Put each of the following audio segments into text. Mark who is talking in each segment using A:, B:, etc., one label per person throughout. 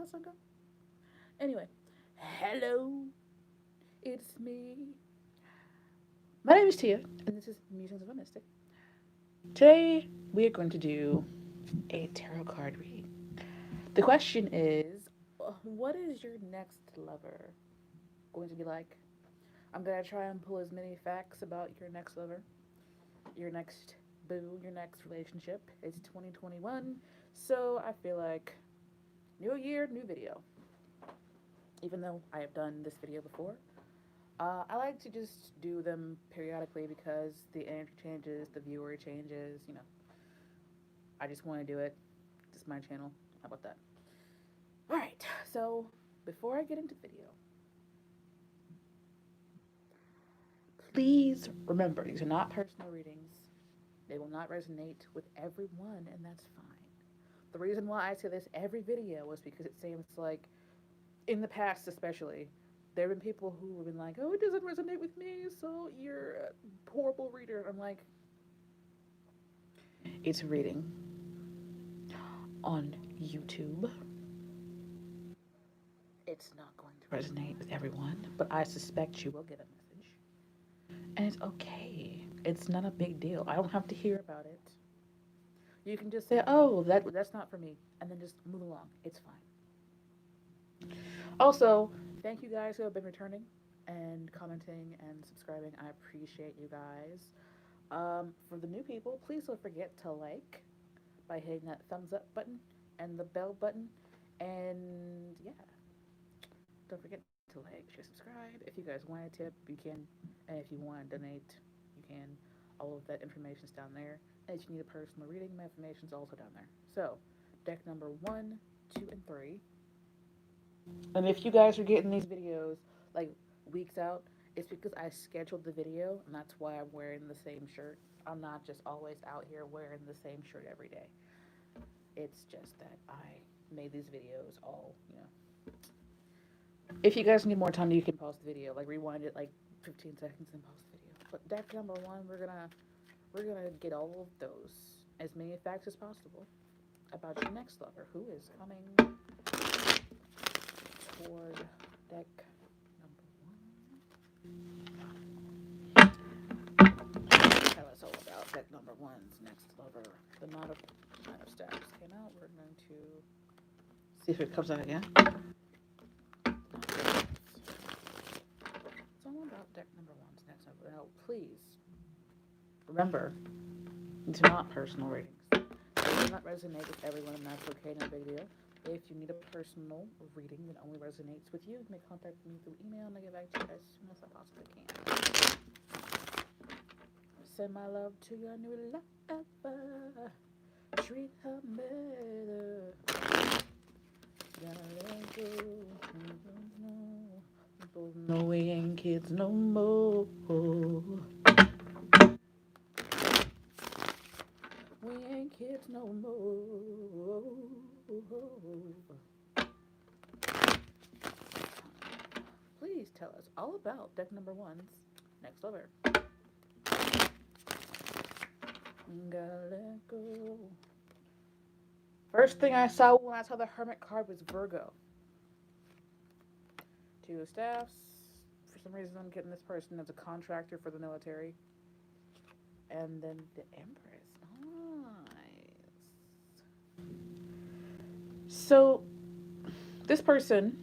A: InstantGo? Anyway, hello, it's me. My name is Tia, and this is Musings of a Mystic. Today, we are going to do a tarot card reading. The question is, what is your next lover going to be like? I'm going to try and pull as many facts about your next lover, your next boo, your next relationship. It's 2021, so I feel like new year, new video. Even though I have done this video before, I like to just do them periodically because the energy changes, the viewer changes. I just want to do it. This is my channel. How about that? All right. So before I get into the video, please remember these are not personal readings. They will not resonate with everyone, and that's fine. The reason why I say this every video was because it seems like, in the past especially, there have been people who have been like, oh, it doesn't resonate with me, so you're a horrible reader. I'm like, it's reading on YouTube. It's not going to resonate with everyone, but I suspect you will get a message. And it's okay. It's not a big deal. I don't have to hear about it. You can just say, oh, that's not for me, and then just move along. It's fine. Also, thank you guys who have been returning and commenting and subscribing. I appreciate you guys. For the new people, please don't forget to like by hitting that thumbs up button and the bell button. And yeah, don't forget to like, share, subscribe. If you guys want a tip, you can. And if you want to donate, you can. All of that information's down there. And if you need a personal reading, my information's also down there. So, deck number 1, 2, and 3. And if you guys are getting these videos like weeks out, it's because I scheduled the video, and that's why I'm wearing the same shirt. I'm not just always out here wearing the same shirt every day. It's just that I made these videos all. If you guys need more time, you can pause the video, like rewind it like 15 seconds and pause the video. But deck number 1, we're gonna get all of those, as many facts as possible about your next lover who is coming toward deck number 1. Tell us all about deck number 1's next lover. The Knight of Staffs came out. We're going to see if it comes out again. It's all about deck number 1's next lover. Now, please remember, these are not personal readings. They do not resonate with everyone, and that's okay, no big deal. If you need a personal reading that only resonates with you, you may contact me through email, and I'll get back to you as soon as I possibly can. Send my love to your new lover. Treat her better. Gotta let go. Both know we ain't kids no more. We ain't kids no more. Please tell us all about deck number 1's next lover. Gotta let go. First thing I saw when I saw the Hermit card was Virgo. 2 of Staffs. For some reason, I'm getting this person as a contractor for the military. And then the Empress. Nice. So, this person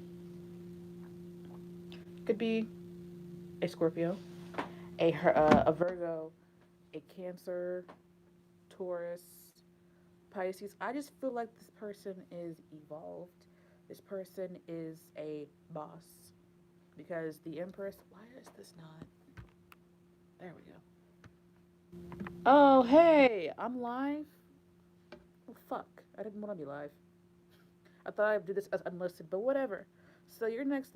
A: could be a Scorpio, a Virgo, a Cancer, Taurus, Pisces. I just feel like this person is evolved. This person is a boss. Because the Empress, why is this not? There we go. Oh, hey, I'm live. Oh, fuck. I didn't want to be live. I thought I'd do this as unlisted, but whatever. So your next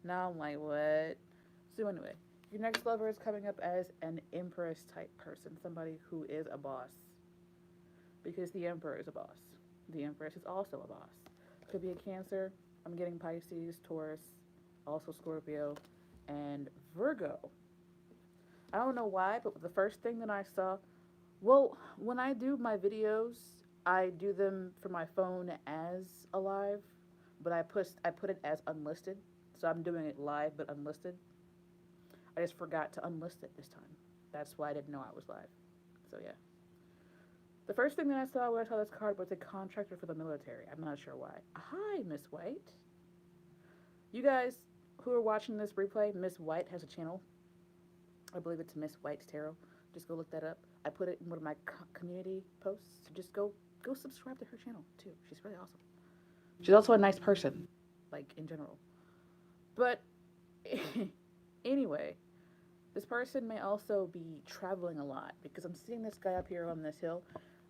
A: now I'm like, what? So anyway, your next lover is coming up as an Empress type person, somebody who is a boss. Because the Emperor is a boss. The Empress is also a boss. Could be a Cancer. I'm getting Pisces, Taurus, also Scorpio, and Virgo. I don't know why, but the first thing that I saw, well, when I do my videos, I do them for my phone as a live but I put it as unlisted, so I'm doing it live but unlisted. I just forgot to unlist it this time. That's why I didn't know I was live. So yeah. The first thing that I saw when I saw this card was a contractor for the military. I'm not sure why. Hi, Miss White. You guys who are watching this replay, Miss White has a channel. I believe it's Miss White's Tarot. Just go look that up. I put it in one of my community posts. So just go subscribe to her channel too. She's really awesome. She's also a nice person, like in general. But anyway, this person may also be traveling a lot because I'm seeing this guy up here on this hill.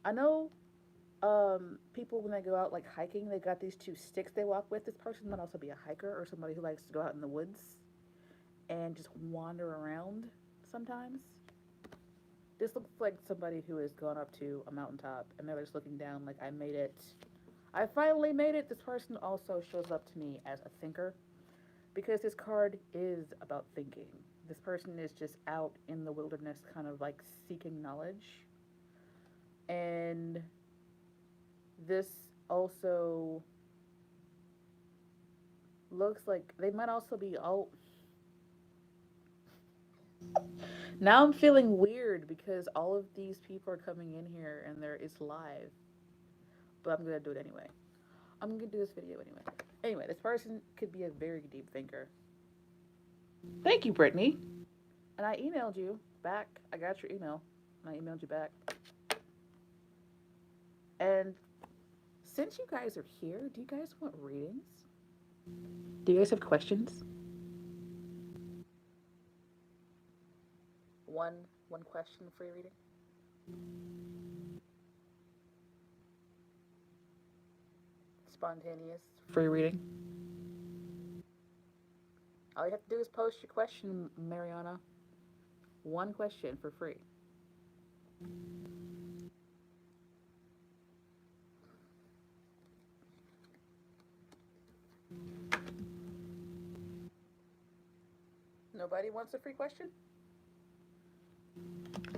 A: I know people when they go out like hiking, they got these two sticks they walk with. This person might also be a hiker or somebody who likes to go out in the woods and just wander around sometimes. This looks like somebody who has gone up to a mountaintop and they're just looking down like, I made it. I finally made it. This person also shows up to me as a thinker because this card is about thinking. This person is just out in the wilderness kind of like seeking knowledge. And this also looks like they might also be all... Now I'm feeling weird because all of these people are coming in here and it's live. But I'm going to do it anyway. I'm going to do this video anyway. Anyway, this person could be a very deep thinker. Thank you, Brittany. And I emailed you back. I got your email. And I emailed you back. And since you guys are here, do you guys want readings? Do you guys have questions? One question for your reading? Spontaneous free reading? All you have to do is post your question, Mariana. One question for free. Nobody wants a free question?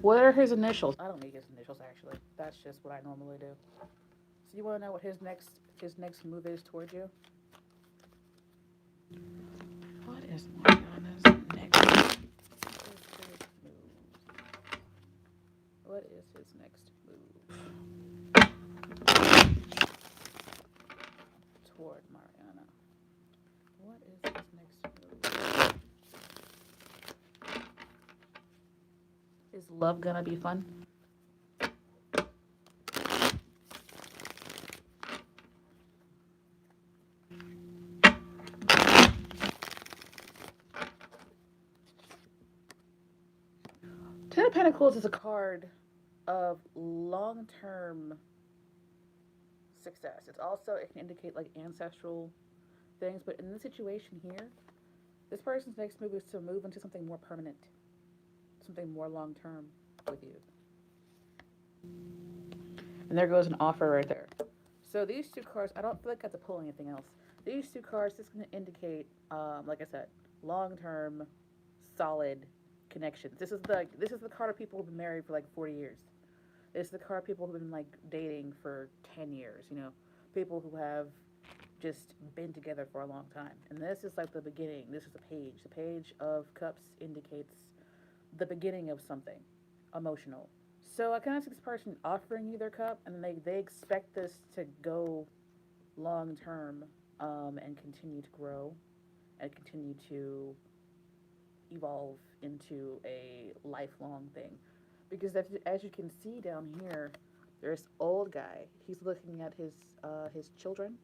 A: What are his initials? I don't need his initials, actually. That's just what I normally do. So you want to know what his next move is towards you? What is Mariana's next move? What is his next move? Toward Mariana. What is his next move? Is love gonna be fun? Ten of Pentacles is a card of long-term success. It's also, it can indicate like ancestral things, but in this situation here, this person's next move is to move into something more permanent, something more long-term with you. And there goes an offer right there. So these two cards, I don't feel like I have to pull anything else. These two cards, this is going to indicate, like I said, long-term, solid connections. This is the card of people who've been married for like 40 years. This is the card of people who've been like dating for 10 years, you know, people who have just been together for a long time. And this is like the beginning. This is the page. The Page of Cups indicates the beginning of something emotional. So I kind of see this person offering you their cup, and they expect this to go long term, and continue to grow and continue to evolve into a lifelong thing. Because as you can see down here, there's old guy. He's looking at his children.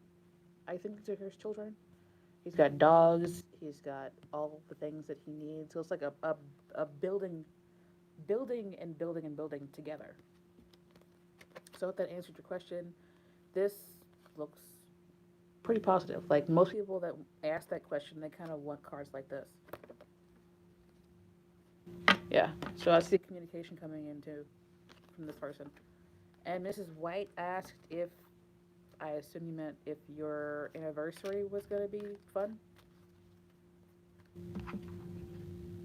A: I think these are his children. He's got dogs. He's got all the things that he needs. So it's like a building and building together. So if that answered your question, this looks pretty positive. Like most people that ask that question, they kind of want cards like this. Yeah, so I see communication coming in too from this person. And Mrs. White asked if, I assume you meant if your anniversary was going to be fun.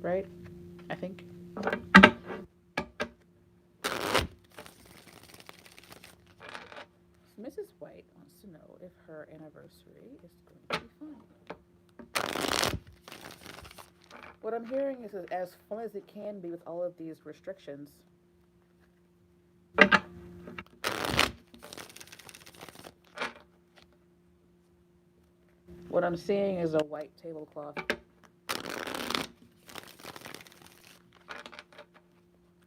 A: Right? I think. Mrs. White wants to know if her anniversary is going to be fun. What I'm hearing is as fun as it can be with all of these restrictions. What I'm seeing is a white tablecloth.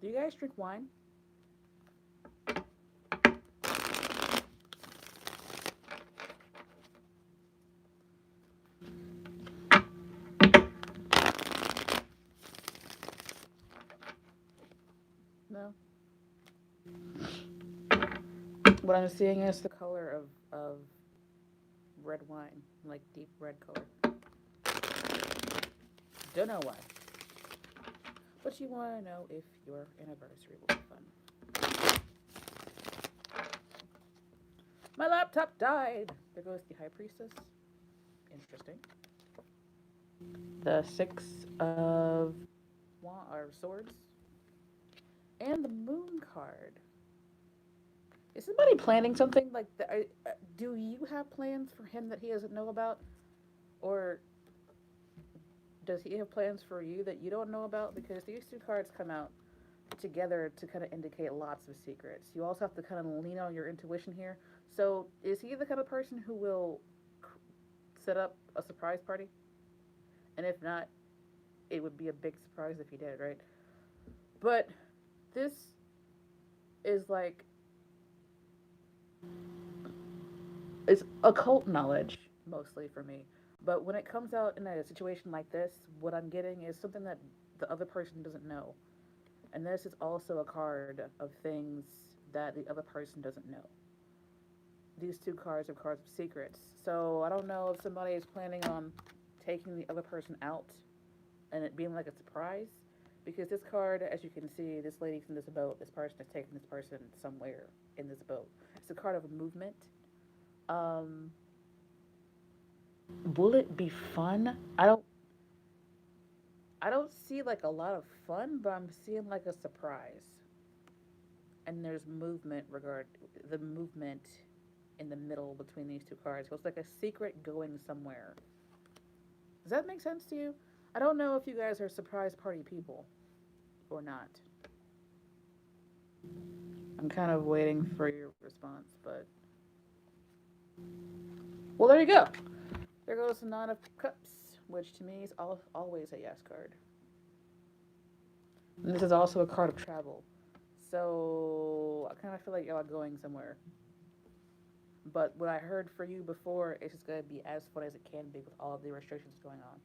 A: Do you guys drink wine? No. What I'm seeing is the color of red wine, like deep red color. Don't know why. But you want to know if your anniversary will be fun. My laptop died. There goes the High Priestess. Interesting. The Six of Swords. And the Moon card. Is somebody planning something like that? Do you have plans for him that he doesn't know about? Or does he have plans for you that you don't know about? Because these two cards come out together to kind of indicate lots of secrets. You also have to kind of lean on your intuition here. So, is he the kind of person who will set up a surprise party? And if not, it would be a big surprise if he did, right? But this is like, it's occult knowledge mostly for me. But when it comes out in a situation like this, what I'm getting is something that the other person doesn't know. And this is also a card of things that the other person doesn't know. These two cards are cards of secrets. So I don't know if somebody is planning on taking the other person out and it being like a surprise. Because this card, as you can see, this lady's in this boat. This person is taking this person somewhere in this boat. It's a card of a movement. Will it be fun? I don't see like a lot of fun, but I'm seeing like a surprise. And there's the movement in the middle between these two cards. So it's like a secret going somewhere. Does that make sense to you? I don't know if you guys are surprise party people or not. I'm kind of waiting for your response, but well, there you go. There goes the Nine of Cups, which to me is always a yes card. And this is also a card of travel. So I kind of feel like y'all are going somewhere. But what I heard for you before is just going to be as fun as it can be with all of the restrictions going on.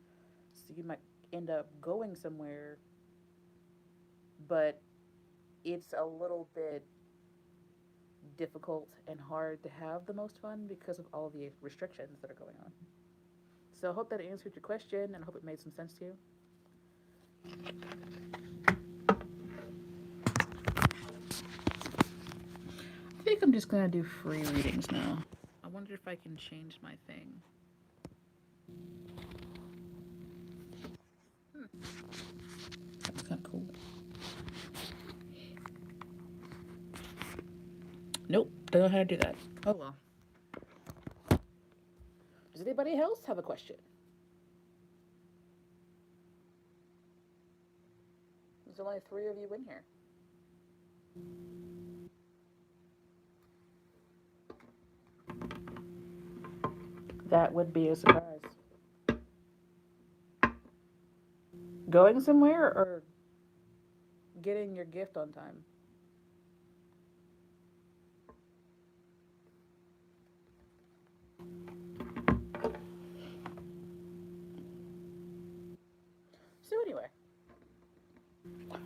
A: So you might end up going somewhere, but it's a little bit difficult and hard to have the most fun because of all the restrictions that are going on. So I hope that answered your question and I hope it made some sense to you. I think I'm just going to do free readings now. I wonder if I can change my thing. That's kind of cool. Nope, don't know how to do that. Oh well. Does anybody else have a question? There's only 3 of you in here. That would be a surprise. Going somewhere or getting your gift on time? So anyway,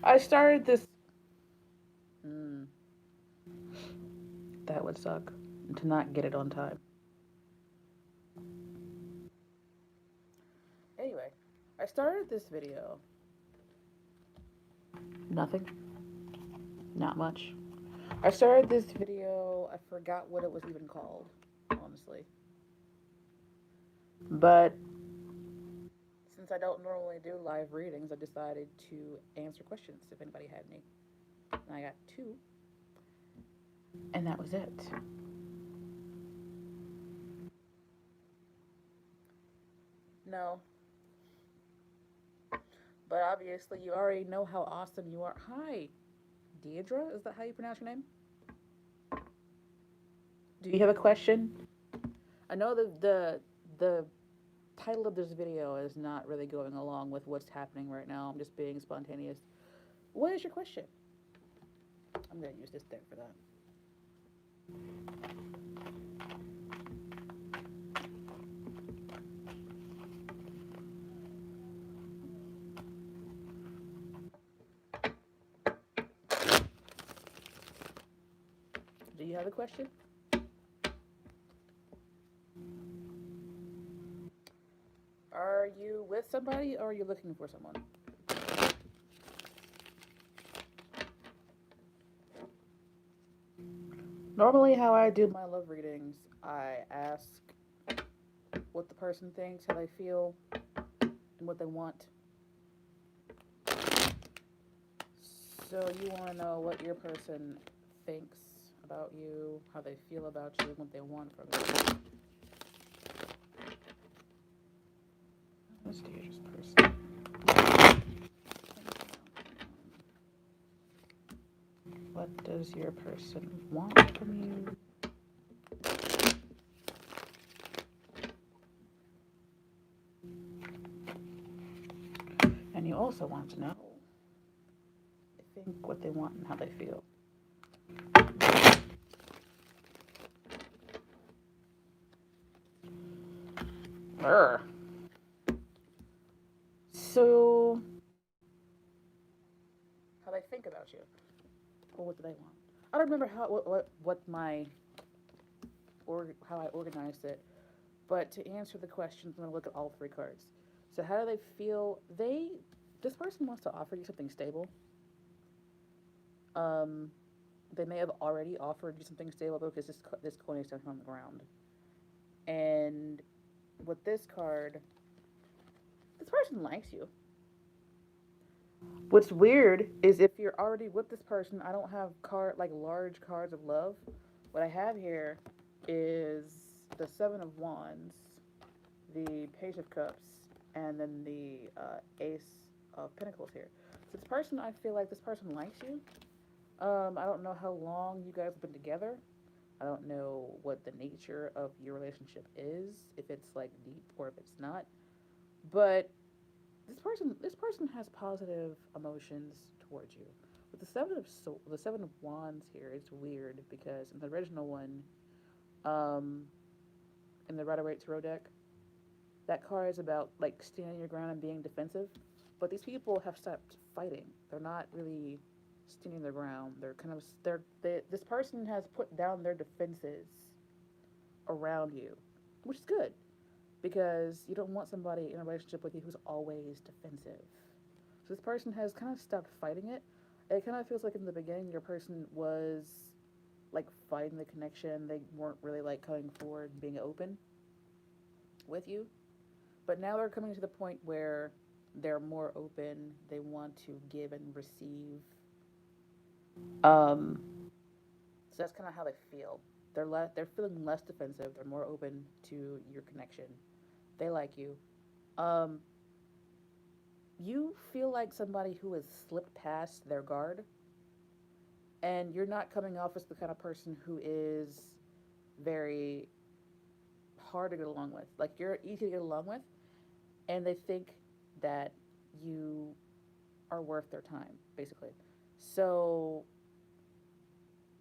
A: I started this. That would suck to not get it on time. Anyway, I started this video. Nothing. Not much. I started this video. I forgot what it was even called, honestly. But since I don't normally do live readings, I decided to answer questions if anybody had any. And I got 2. And that was it. No, but obviously you already know how awesome you are. Hi, Deidre. Is that how you pronounce your name? Do you have a question? I know the title of this video is not really going along with what's happening right now. I'm just being spontaneous. What is your question? I'm gonna use this deck for that. Do you have a question? Are you with somebody or are you looking for someone? Normally, how I do my love readings, I ask what the person thinks, how they feel, and what they want. So you want to know what your person thinks about you, how they feel about you, and what they want from you. Mysterious person. What does your person want from you? And you also want to know what they want and how they feel. Brr. So, how they think about you, or what do they want? I don't remember what my or how I organized it, but to answer the questions, I'm gonna look at all three cards. So, how do they feel? This person wants to offer you something stable. Um, they may have already offered you something stable because this coin is down on the ground. And with this card, this person likes you. What's weird is if you're already with this person, I don't have large cards of love. What I have here is the Seven of Wands, the Page of Cups, and then the Ace of Pentacles here. So this person, I feel like this person likes you. I don't know how long you guys have been together. I don't know what the nature of your relationship is, if it's like deep or if it's not. But this person has positive emotions towards you. With the Seven of Wands here, it's weird because in the original one, um, in the Rider-Waite tarot deck, that card is about like standing your ground and being defensive. But these people have stopped fighting. They're not really standing their ground. This person has put down their defenses around you, which is good because you don't want somebody in a relationship with you who's always defensive. So this person has kind of stopped fighting it. It kind of feels like in the beginning your person was like fighting the connection. They weren't really like coming forward and being open with you. But now they're coming to the point where they're more open. They want to give and receive. Um, so that's kind of how they feel. They're feeling less defensive. They're more open to your connection. They like you. Um, you feel like somebody who has slipped past their guard, and you're not coming off as the kind of person who is very hard to get along with. Like you're easy to get along with, and they think that you are worth their time, basically. So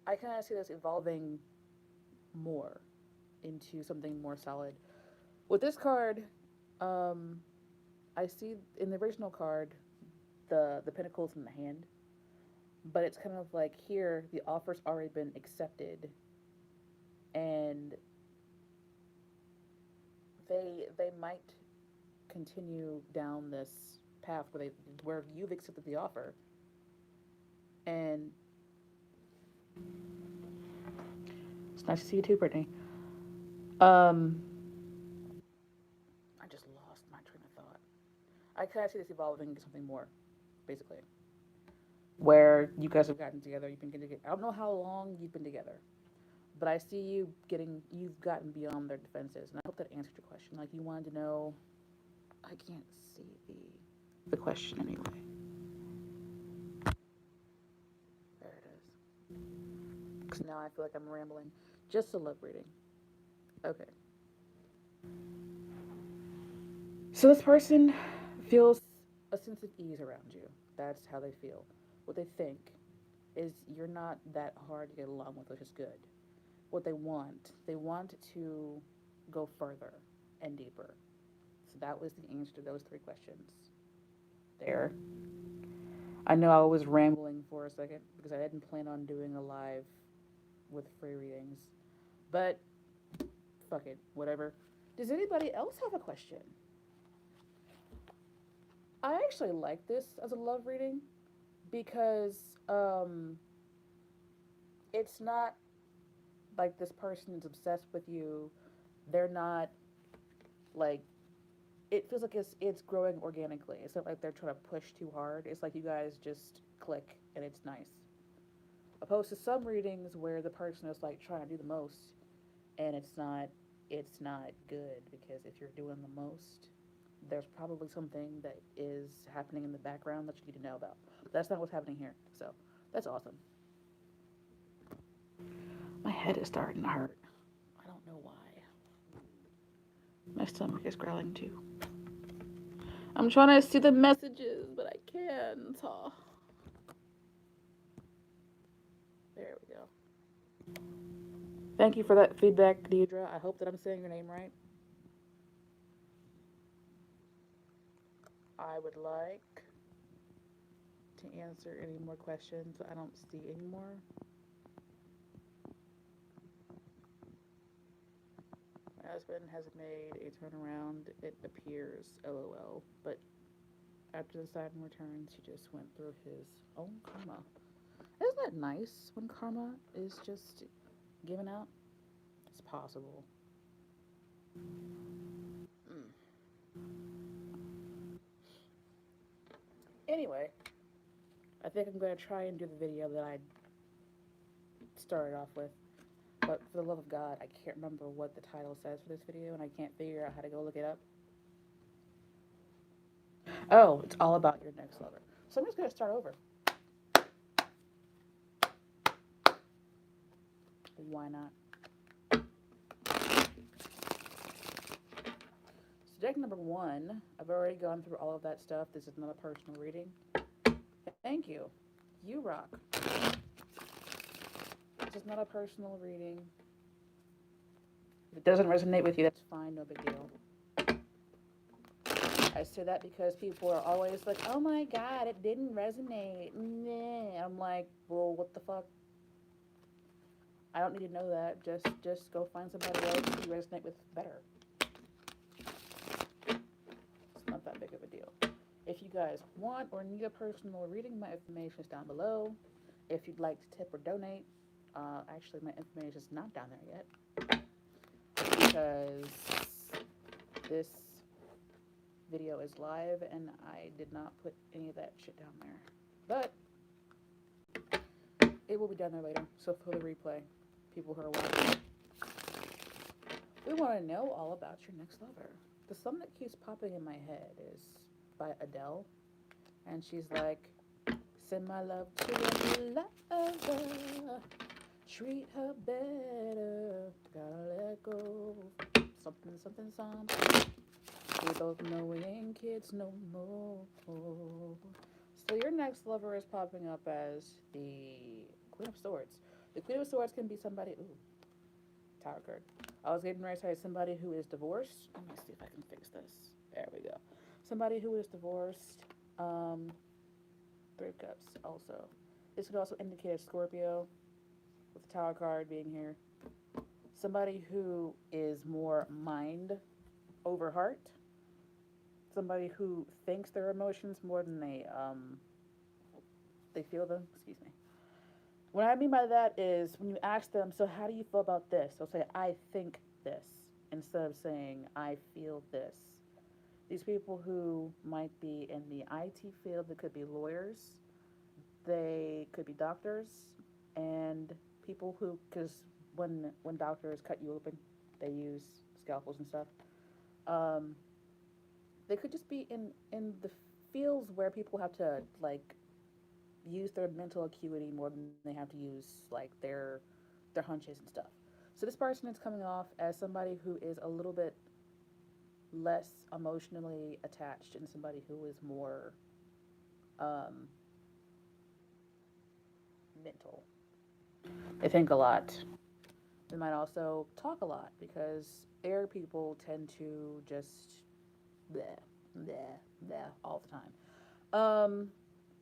A: I kind of see this evolving more into something more solid. With this card, um, I see in the original card the pentacles in the hand, but it's kind of like here the offer's already been accepted, and they might continue down this path where you've accepted the offer, and it's nice to see you too, Brittany. Um, I just lost my train of thought. I kind of see this evolving into something more, basically, where you guys have gotten together. You've been getting together. I don't know how long you've been together, but I see you've gotten beyond their defenses, and I hope that answered your question. Like you wanted to know I can't see the question anyway. There it is. Because now I feel like I'm rambling. Just a love reading. Okay. So this person feels a sense of ease around you. That's how they feel. What they think is you're not that hard to get along with, which is good. What they want to go further and deeper. So that was the answer to those three questions. There. I know I was rambling for a second because I didn't plan on doing a live with free readings. But fuck it, whatever. Does anybody else have a question? I actually like this as a love reading because it's not like this person is obsessed with you. They're not like it feels like it's growing organically. It's not like they're trying to push too hard. It's like you guys just click and it's nice. Opposed to some readings where the person is like trying to do the most and it's not good because if you're doing the most, there's probably something that is happening in the background that you need to know about. But that's not what's happening here. So that's awesome. My head is starting to hurt. I don't know why. My stomach is growling too. I'm trying to see the messages, but I can't. Oh. There we go. Thank you for that feedback, Deidre. I hope that I'm saying your name right. I would like to answer any more questions. I don't see any more. My husband has made a turnaround, it appears, LOL. But after the Saturn returns, he just went through his own karma. Isn't that nice when karma is just given out? It's possible. Mm. Anyway, I think I'm going to try and do the video that I started off with. But for the love of God, I can't remember what the title says for this video, and I can't figure out how to go look it up. Oh, it's all about your next lover. So I'm just going to start over. Why not? So deck number 1, I've already gone through all of that stuff. This is not a personal reading. Thank you. You rock. This is not a personal reading. If it doesn't resonate with you, that's fine, no big deal. I say that because people are always like, oh my God, it didn't resonate. Nah. I'm like, well, what the fuck? I don't need to know that. Just go find somebody else you resonate with better. It's not that big of a deal. If you guys want or need a personal reading, my information is down below. If you'd like to tip or donate, actually my information is not down there yet because this video is live and I did not put any of that shit down there. But it will be down there later. So for the replay, people who are watching, we want to know all about your next lover. The song that keeps popping in my head is by Adele, and she's like, send my love to your lover, treat her better, gotta let go, something, something, something. We both know we ain't kids no more. So your next lover is popping up as the Queen of Swords. The Queen of Swords can be somebody, ooh, Tower card. I was getting ready to say somebody who is divorced. Let me see if I can fix this. There we go. Somebody who is divorced. Three of Cups also. This could also indicate a Scorpio with the Tower card being here. Somebody who is more mind over heart. Somebody who thinks their emotions more than they feel them. Excuse me. What I mean by that is when you ask them, so how do you feel about this? They'll say, I think this, instead of saying, I feel this. These people who might be in the IT field, they could be lawyers, they could be doctors, and people who, because when doctors cut you open, they use scalpels and stuff. They could just be in the fields where people have to like use their mental acuity more than they have to use like their hunches and stuff. So this person is coming off as somebody who is a little bit less emotionally attached and somebody who is more um, mental. They think a lot. They might also talk a lot because air people tend to just bleh, bleh, bleh all the time.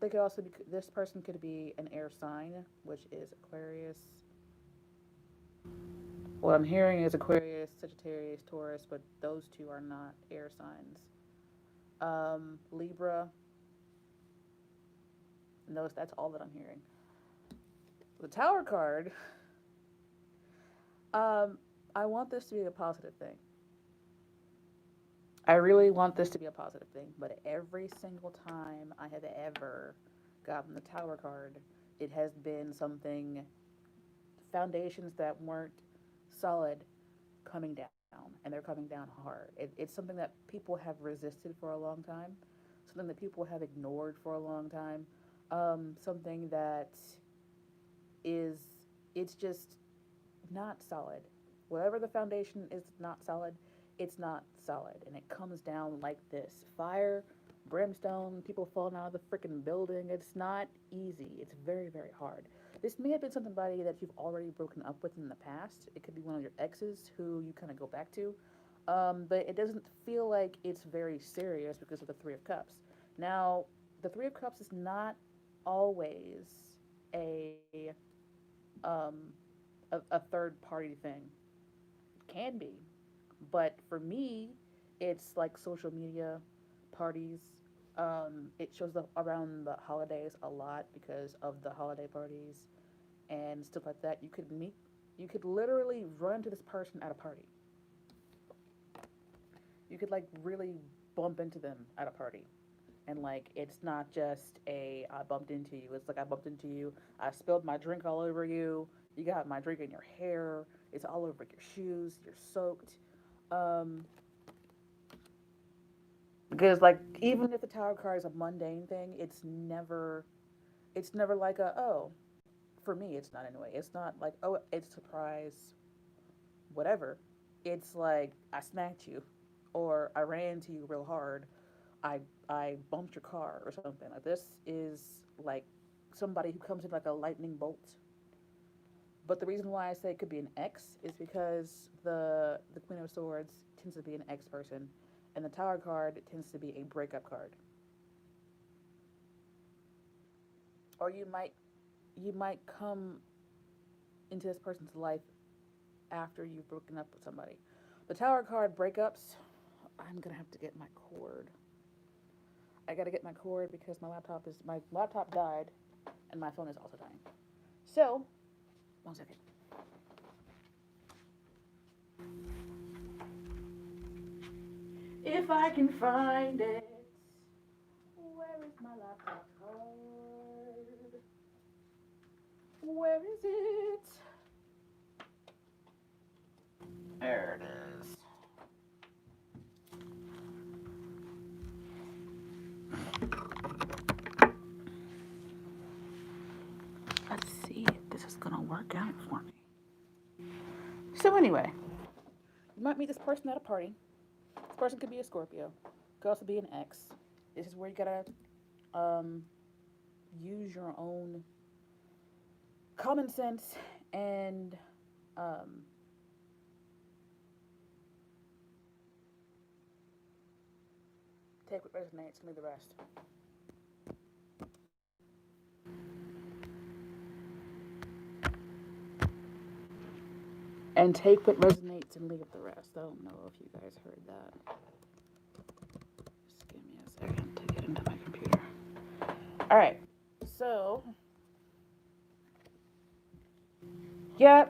A: They could also be, this person could be an air sign, which is Aquarius. What I'm hearing is Aquarius, Sagittarius, Taurus, but those two are not air signs. Libra, no, that's all that I'm hearing. The Tower card, um, I want this to be a positive thing. I really want this to be a positive thing, but every single time I have ever gotten the Tower card, it has been something, foundations that weren't solid coming down, and they're coming down hard. It's something that people have resisted for a long time, something that people have ignored for a long time, something that is, it's just not solid. Whatever the foundation is not solid, it's not solid. And it comes down like this fire, brimstone, people falling out of the freaking building. It's not easy. It's very, very hard. This may have been somebody that you've already broken up with in the past. It could be one of your exes who you kind of go back to. But it doesn't feel like it's very serious because of the Three of Cups. Now, the Three of Cups is not always a um, a third party thing. It can be, but for me, it's like social media parties. It shows up around the holidays a lot because of the holiday parties and stuff like that. You could literally run to this person at a party. You could like really bump into them at a party. And like, it's not just a I bumped into you. It's like I bumped into you. I spilled my drink all over you. You got my drink in your hair. It's all over your shoes. You're soaked. Um, because like even if the Tower card is a mundane thing, it's never like a oh. For me, it's not anyway. It's not like oh, it's a surprise, whatever. It's like I smacked you, or I ran into you real hard. I bumped your car or something. Like this is like somebody who comes in like a lightning bolt. But the reason why I say it could be an ex is because the Queen of Swords tends to be an ex person, and the Tower card tends to be a breakup card. Or you might come into this person's life after you've broken up with somebody. The Tower card breakups. I'm gonna have to get my cord. I gotta get my cord because my laptop died, and my phone is also dying. So 1 second. If I can find it, where is my laptop card? Where is it? There it is. Let's see if this is gonna work out for me. So anyway, you might meet this person at a party. This person could be a Scorpio. Could also be an ex. This is where you gotta um, use your own common sense and um, take what resonates and leave the rest. And take what resonates and leave the rest. I don't know if you guys heard that. Just give me a second to get into my computer. All right. So, yeah,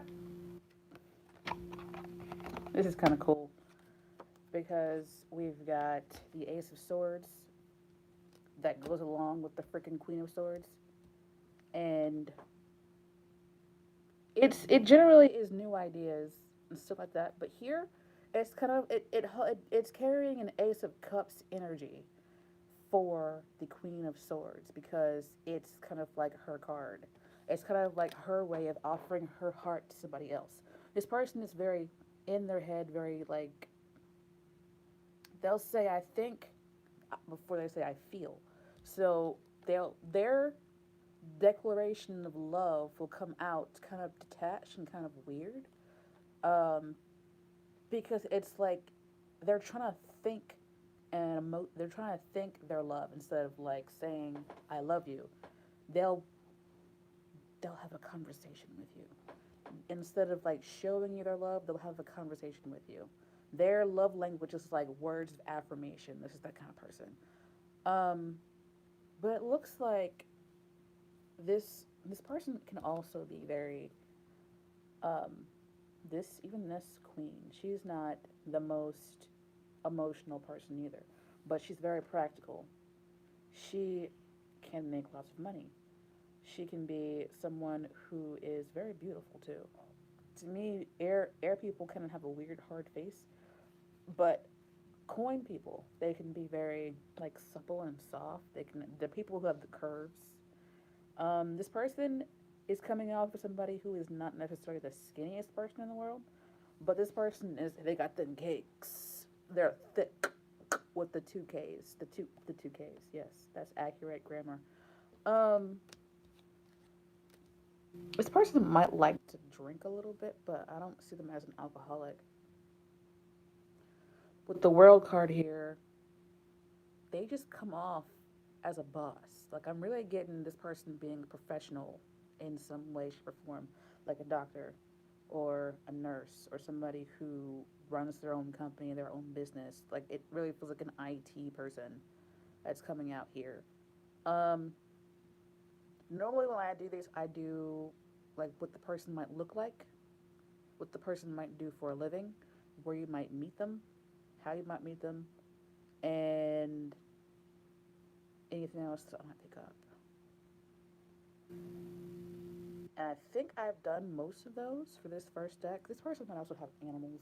A: this is kind of cool because we've got the Ace of Swords that goes along with the freaking Queen of Swords, and it generally is new ideas and stuff like that. But here, It's kind of it's carrying an Ace of Cups energy for the Queen of Swords because it's kind of like her card. It's kind of like her way of offering her heart to somebody else. This person is very in their head, very like they'll say I think before they say I feel. So their declaration of love will come out kind of detached and kind of weird. Um, because it's like they're trying to think they're trying to think their love instead of like saying I love you. They'll they'll have a conversation with you instead of like showing you their love. They'll have a conversation with you. Their love language is like words of affirmation. This is that kind of person. Um, but it looks like this person can also be very um, this queen. She's not the most emotional person either, but she's very practical. She can make lots of money. She can be someone who is very beautiful too. To me, air people kind of have a weird hard face, but coin people they can be very like supple and soft. The people who have the curves. This person is coming out for somebody who is not necessarily the skinniest person in the world, but this person is they got them cakes. They're thick with the two K's. The two K's. Yes, that's accurate grammar. Um, this person might like to drink a little bit, but I don't see them as an alcoholic. With the world card here, they just come off as a boss. Like I'm really getting this person being a professional in some way, shape, or form, like a doctor or a nurse or somebody who runs their own company, their own business. Like it really feels like an IT person that's coming out here. Um, Normally when I do this, I do like what the person might look like, what the person might do for a living, where you might meet them, how you might meet them, and anything else that I might pick up. And I think I've done most of those for this first deck. This person might also have animals.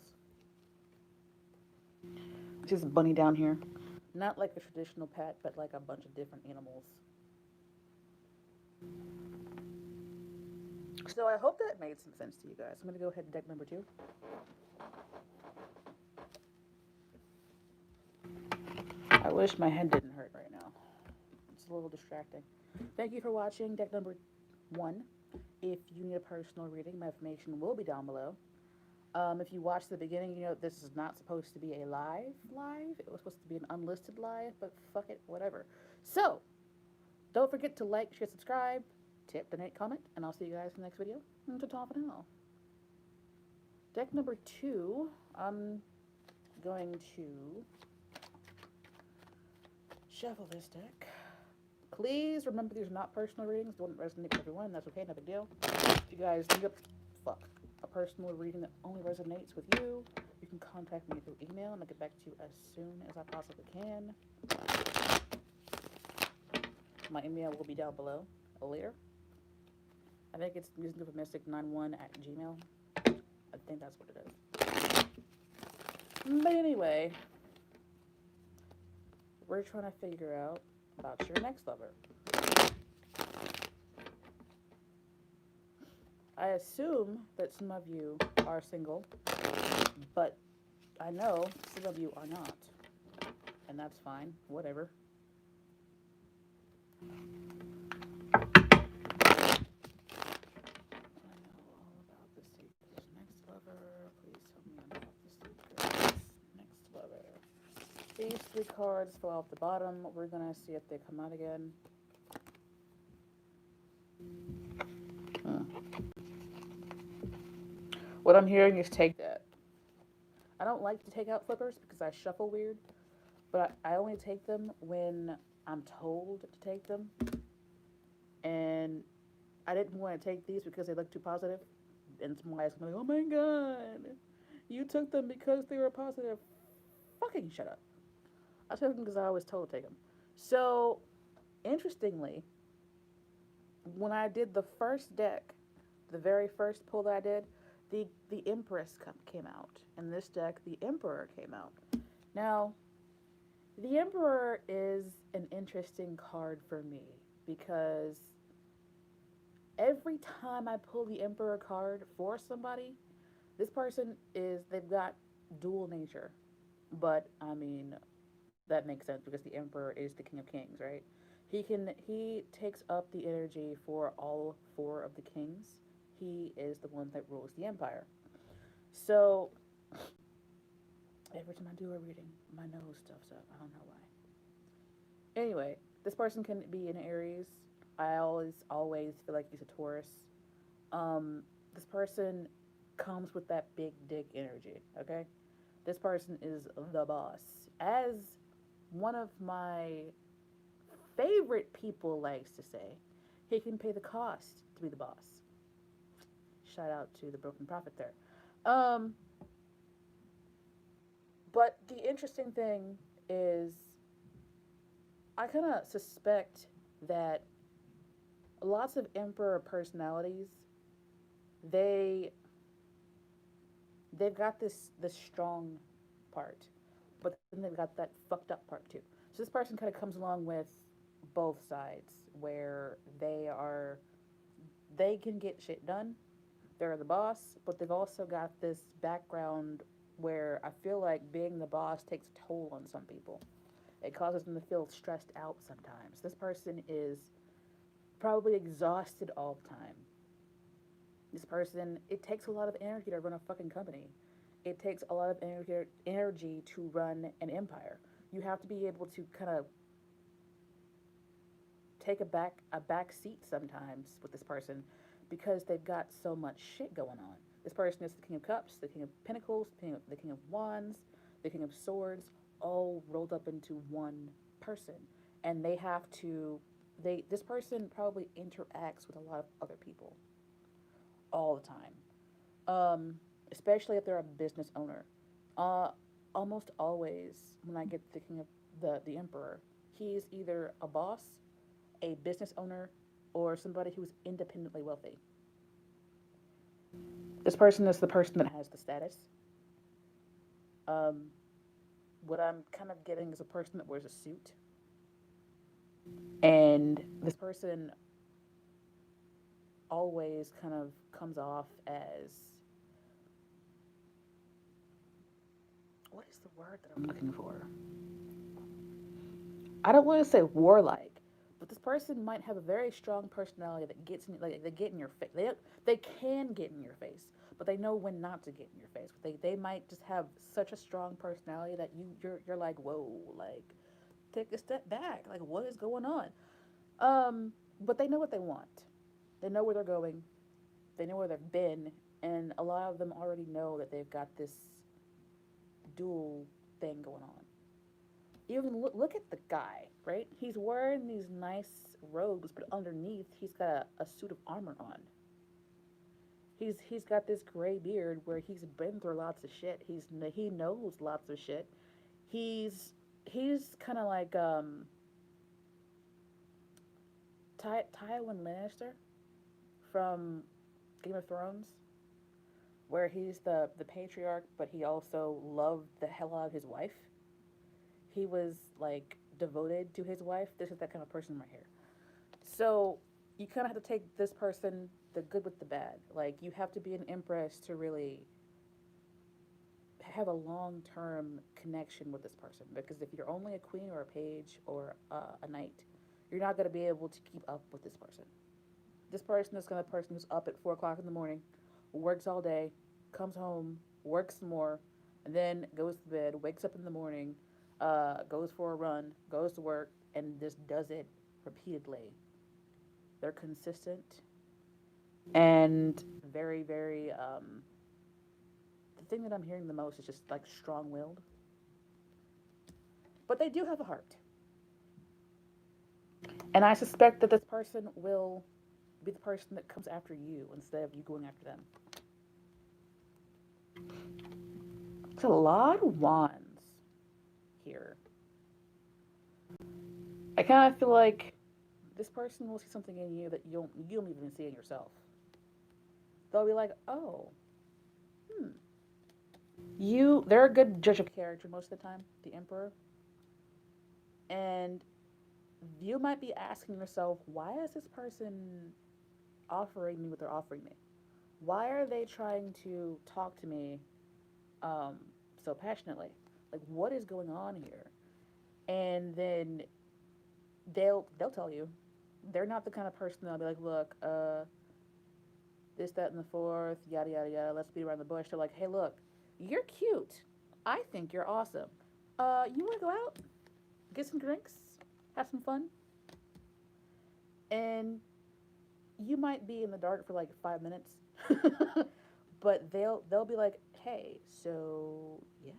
A: Just a bunny down here. Not like a traditional pet, but like a bunch of different animals. So I hope that made some sense to you guys. I'm going to go ahead and deck number two. I wish my head didn't hurt right now. It's a little distracting. Thank you for watching deck number one. If you need a personal reading, my information will be down below. If you watched the beginning, you know this is not supposed to be a live. It was supposed to be an unlisted live, but fuck it, whatever. So, don't forget to like, share, subscribe, tip, donate, comment, and I'll see you guys in the next video. To top it all. Deck number two, I'm going to shuffle this deck. Please remember these are not personal readings. Don't resonate with everyone. That's okay, no big deal. If you guys need a personal reading that only resonates with you, you can contact me through email and I'll get back to you as soon as I possibly can. My email will be down below later. I think it's mystic91 at gmail. I think that's what it is. But anyway, we're trying to figure out about your next lover. I assume that some of you are single, but I know some of you are not. And that's fine, whatever. I know all about the secrets. Next lover, please tell me about the secrets. Next lover. These three cards fell off the bottom. We're gonna see if they come out again. What I'm hearing is take that. I don't like to take out flippers because I shuffle weird, but I only take them when I'm told to take them. And I didn't want to take these because they look too positive. And somebody's gonna be like, oh my god, you took them because they were positive. Fucking shut up. I took them because I was told to take them. So, interestingly, when I did the first deck, the very first pull that I did, the Empress came out. In this deck, the Emperor came out. Now, the Emperor is an interesting card for me because every time I pull the Emperor card for somebody, this person is they've got dual nature. But I mean, that makes sense because the Emperor is the King of Kings, right? He takes up the energy for all four of the kings. He is the one that rules the empire. So every time I do a reading, my nose stuffs up. I don't know why. Anyway, this person can be an Aries. I always feel like he's a Taurus. This person comes with that big dick energy. Okay, this person is the boss. As one of my favorite people likes to say, he can pay the cost to be the boss. Shout out to the Broken Prophet there. Um, but the interesting thing is, I kind of suspect that lots of emperor personalities, they they've got this strong part, but then they've got that fucked up part too. So this person kind of comes along with both sides, where they can get shit done. They're the boss, but they've also got this background where I feel like being the boss takes a toll on some people. It causes them to feel stressed out sometimes. This person is probably exhausted all the time. This person, it takes a lot of energy to run a fucking company. It takes a lot of energy to run an empire. You have to be able to kind of take a back seat sometimes with this person because they've got so much shit going on. This person is the King of Cups, the King of Pentacles, the King of Wands, the King of Swords, all rolled up into one person, and they have to. This person probably interacts with a lot of other people all the time, especially if they're a business owner. Uh, Almost always when I get thinking of the emperor, he's either a boss, a business owner, or somebody who's independently wealthy. This person is the person that has the status. Um, what I'm kind of getting is a person that wears a suit, and this person always kind of comes off as, what is the word that I'm looking for? I don't want to say warlike, but this person might have a very strong personality that gets in, like they get in your face. They can get in your face, but they know when not to get in your face. They might just have such a strong personality that you're like, whoa, like take a step back, like what is going on? But they know what they want. They know where they're going. They know where they've been, and a lot of them already know that they've got this dual thing going on. Even look at the guy, right? He's wearing these nice robes, but underneath he's got a suit of armor on. He's got this gray beard where he's been through lots of shit. He knows lots of shit. He's he's kind of like Tywin Lannister from Game of Thrones, where he's the patriarch, but he also loved the hell out of his wife. He was like devoted to his wife. This is that kind of person right here. So you kind of have to take this person, the good with the bad. Like you have to be an empress to really have a long term connection with this person. Because if you're only a queen or a page or a knight, you're not going to be able to keep up with this person. This person is going to be a person who's up at 4 o'clock in the morning, works all day, comes home, works some more, and then goes to bed, wakes up in the morning, goes for a run, goes to work, and just does it repeatedly. They're consistent and very, very. The thing that I'm hearing the most is just like strong willed. But they do have a heart. And I suspect that this person will be the person that comes after you instead of you going after them. It's a lot of wands here. I kind of feel like this person will see something in you that you don't even see in yourself. They'll be like, "Oh, hmm, they're a good judge of character most of the time, the emperor, and you might be asking yourself, why is this person offering me what they're offering me? Why are they trying to talk to me um, so passionately? Like, what is going on here? And then they'll tell you. They're not the kind of person that'll be like, look, this, that, and the fourth, yada yada yada. Let's beat around the bush. They're like, hey, look, you're cute. I think you're awesome. You want to go out, get some drinks, have some fun, and you might be in the dark for like 5 minutes, but they'll be like, hey, so yeah,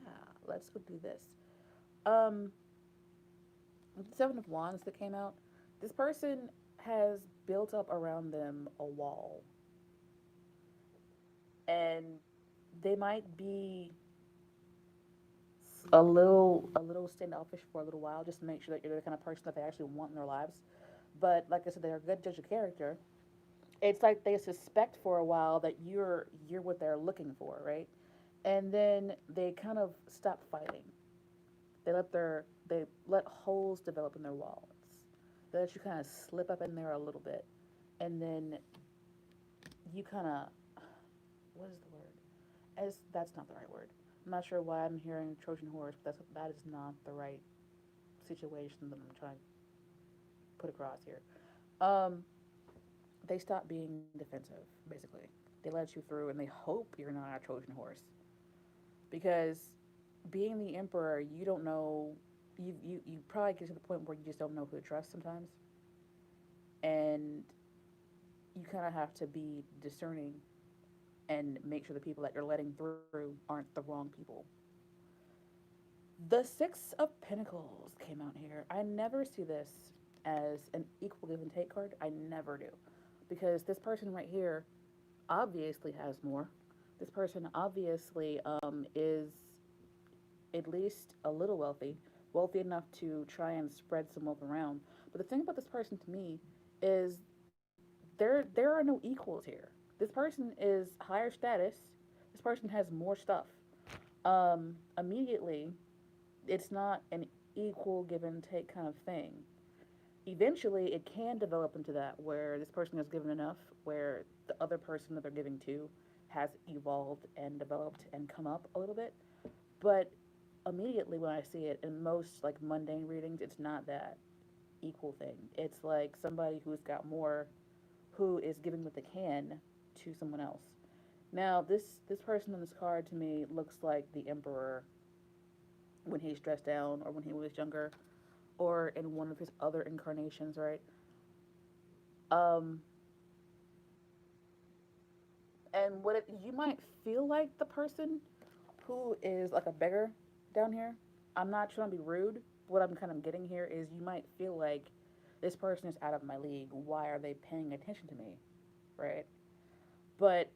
A: let's go do this. Um, the Seven of Wands that came out, this person has built up around them a wall, and they might be a little standoffish for a little while, just to make sure that you're the kind of person that they actually want in their lives. But like I said, they're a good judge of character. It's like they suspect for a while that you're what they're looking for, right? And then they kind of stop fighting. They let holes develop in their walls. They let you kind of slip up in there a little bit, and then you kind of, what is the word? As That's not the right word. I'm not sure why I'm hearing Trojan horse, but that is not the right situation that I'm trying to put across here. Um, they stop being defensive, basically. They let you through, and they hope you're not a Trojan horse, because being the emperor, you don't know. You probably get to the point where you just don't know who to trust sometimes, and you kind of have to be discerning and make sure the people that you're letting through aren't the wrong people. The Six of Pentacles came out here. I never see this as an equal give and take card. I never do. Because this person right here obviously has more. This person obviously is at least a little wealthy, wealthy enough to try and spread some wealth around. But the thing about this person to me is there are no equals here. This person is higher status. This person has more stuff. Immediately, it's not an equal give and take kind of thing. Eventually, it can develop into that where this person is given enough, where the other person that they're giving to has evolved and developed and come up a little bit. But immediately when I see it in most like mundane readings, it's not that equal thing. It's like somebody who's got more, who is giving what they can to someone else. Now, this person on this card to me looks like the emperor when he's dressed down or when he was younger or in one of his other incarnations, right? Um, and you might feel like the person who is like a beggar down here. I'm not trying to be rude. What I'm kind of getting here is you might feel like this person is out of my league. Why are they paying attention to me, right? But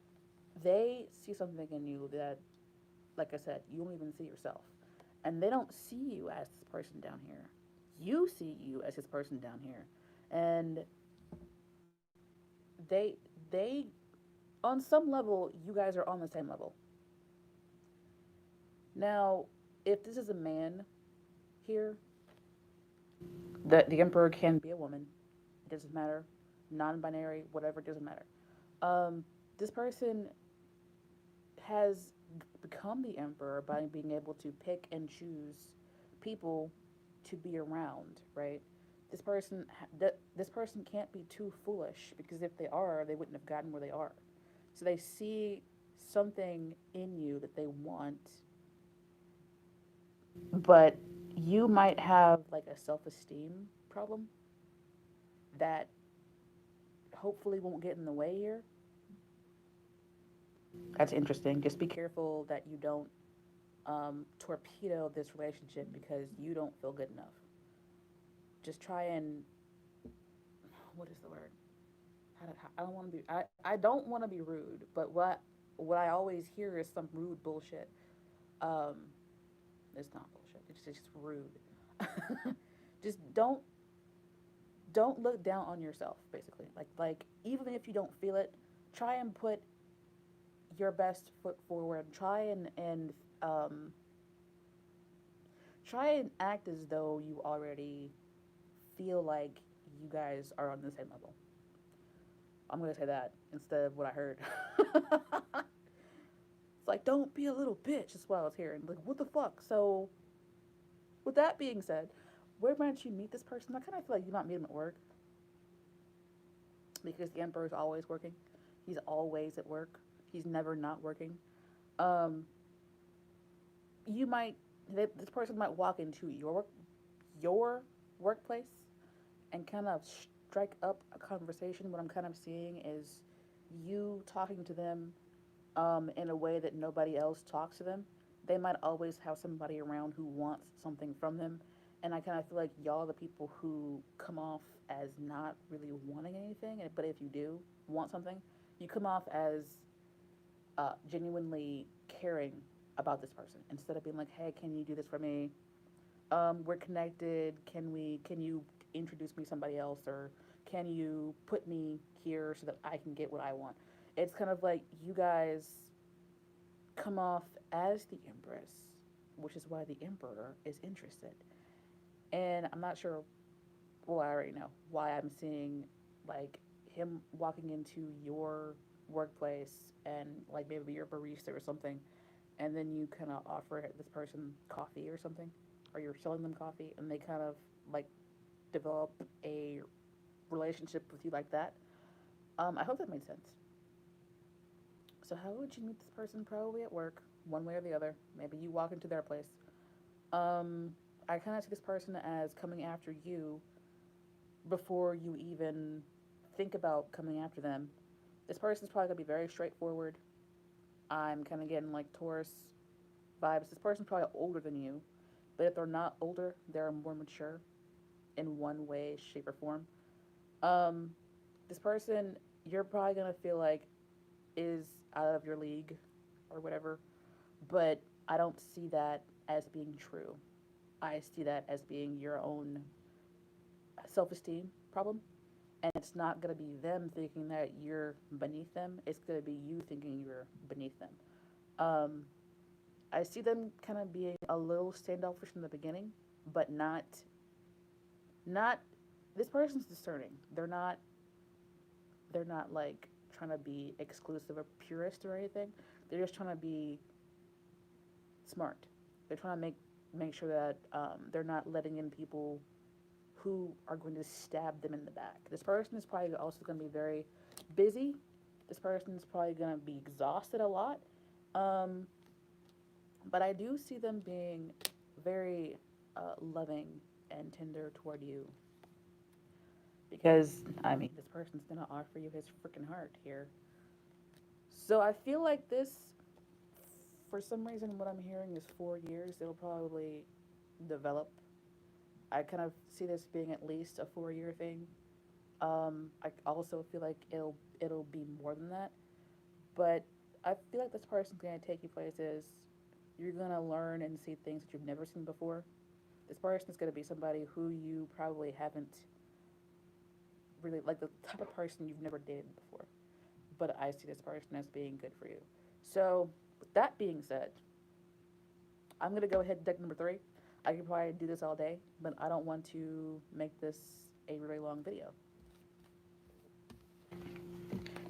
A: they see something in you that, like I said, you don't even see yourself, and they don't see you as this person down here. You see you as this person down here, and they on some level you guys are on the same level. Now, if this is a man here, the emperor can be a woman. It doesn't matter, non-binary, whatever. It doesn't matter. This person has become the emperor by being able to pick and choose people to be around, right? This person can't be too foolish, because if they are, they wouldn't have gotten where they are. So they see something in you that they want, but you might have like a self-esteem problem that hopefully won't get in the way here. That's interesting. Just be careful that you don't torpedo this relationship because you don't feel good enough. Just try and, what is the word? I don't want to be I don't want to be rude, but what I always hear is some rude bullshit. Um, it's not bullshit. It's just rude. Just don't look down on yourself. Basically, like even if you don't feel it, try and put your best foot forward. Um, try and act as though you already feel like you guys are on the same level. I'm gonna say that instead of what I heard. It's like, don't be a little bitch. That's what I was hearing. Like, what the fuck? So, with that being said, where might you meet this person? I kind of feel like you might meet him at work because the emperor is always working. He's always at work. He's never not working. Um, you might this person might walk into your workplace and kind of strike up a conversation. What I'm kind of seeing is you talking to them in a way that nobody else talks to them. They might always have somebody around who wants something from them. And I kind of feel like y'all are the people who come off as not really wanting anything. But if you do want something, you come off as genuinely caring about this person instead of being like, hey, can you do this for me? We're connected. Can you introduce me to somebody else, or can you put me here so that I can get what I want? It's kind of like you guys come off as the Empress, which is why the Emperor is interested. And I'm not sure, well, I already know why I'm seeing like him walking into your workplace and like maybe you're a barista or something, and then you kind of offer this person coffee or something, or you're selling them coffee, and they kind of like develop a relationship with you like that. I hope that made sense. So how would you meet this person? Probably at work, one way or the other. Maybe you walk into their place. Um, I kind of see this person as coming after you before you even think about coming after them. This person's probably gonna be very straightforward. I'm kind of getting like Taurus vibes. This person's probably older than you, but if they're not older, they're more mature in one way, shape, or form. Um, this person, you're probably gonna feel like is out of your league or whatever, but I don't see that as being true. I see that as being your own self esteem problem. And it's not going to be them thinking that you're beneath them. It's going to be you thinking you're beneath them. Um, I see them kind of being a little standoffish in the beginning, but not. This person's discerning. They're not like trying to be exclusive or purist or anything. They're just trying to be smart. They're trying to make sure that they're not letting in people who are going to stab them in the back. This person is probably also going to be very busy. This person is probably going to be exhausted a lot. Um, but I do see them being very loving and tender toward you. Because, I mean, this person's going to offer you his freaking heart here. So I feel like this, for some reason, what I'm hearing is 4 years. It'll probably develop. I kind of see this being at least a 4 year thing. I also feel like it'll be more than that. But I feel like this person's gonna take you places. You're gonna learn and see things that you've never seen before. This person is gonna be somebody who you probably haven't really like the type of person you've never dated before. But I see this person as being good for you. So with that being said, I'm gonna go ahead to deck number three. I could probably do this all day, but I don't want to make this a really long video.